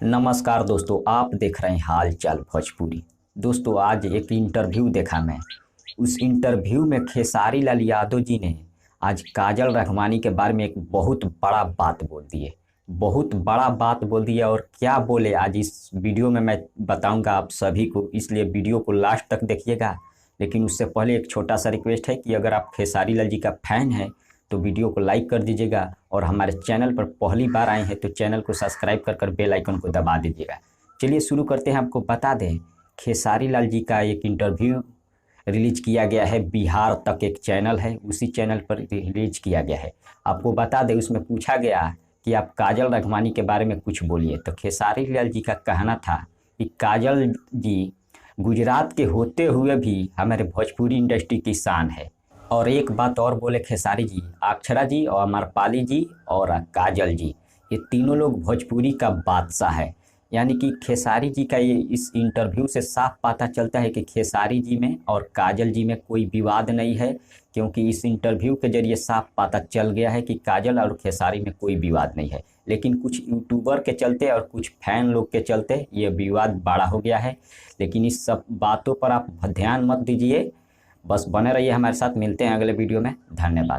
नमस्कार दोस्तों, आप देख रहे हैं हाल चाल भोजपुरी। दोस्तों, आज एक इंटरव्यू देखा मैं। उस इंटरव्यू में खेसारी लाल यादव जी ने आज काजल रखमानी के बारे में एक बहुत बड़ा बात बोल दिए। बहुत बड़ा बात बोल दिया और क्या बोले आज इस वीडियो में मैं बताऊंगा आप सभी को, इसलिए वीडियो को लास्ट तक देखिएगा। लेकिन उससे पहले एक छोटा सा रिक्वेस्ट है कि अगर आप खेसारी लाल जी का फैन हैं तो वीडियो को लाइक कर दीजिएगा और हमारे चैनल पर पहली बार आए हैं तो चैनल को सब्सक्राइब कर बेल आइकन को दबा दीजिएगा। चलिए शुरू करते हैं। आपको बता दें, खेसारी लाल जी का एक इंटरव्यू रिलीज किया गया है। बिहार तक एक चैनल है, उसी चैनल पर रिलीज किया गया है। आपको बता दें, उसमें पूछा गया कि आप काजल रखमानी के बारे में कुछ बोलिए। तो खेसारी लाल जी का कहना था कि काजल जी गुजरात के होते हुए भी हमारे भोजपुरी इंडस्ट्री की शान है। और एक बात और बोले खेसारी जी, अक्षरा जी और अमरपाली जी और काजल जी, ये तीनों लोग भोजपुरी का बादशाह है। यानी कि खेसारी जी का ये इस इंटरव्यू से साफ पता चलता है कि खेसारी जी में और काजल जी में कोई विवाद नहीं है, क्योंकि इस इंटरव्यू के जरिए साफ पता चल गया है कि काजल और खेसारी में कोई विवाद नहीं है। लेकिन कुछ यूट्यूबर के चलते और कुछ फैन लोग के चलते ये विवाद बड़ा हो गया है। लेकिन इस सब बातों पर आप ध्यान मत दीजिए, बस बने रहिए हमारे साथ। मिलते हैं अगले वीडियो में। धन्यवाद।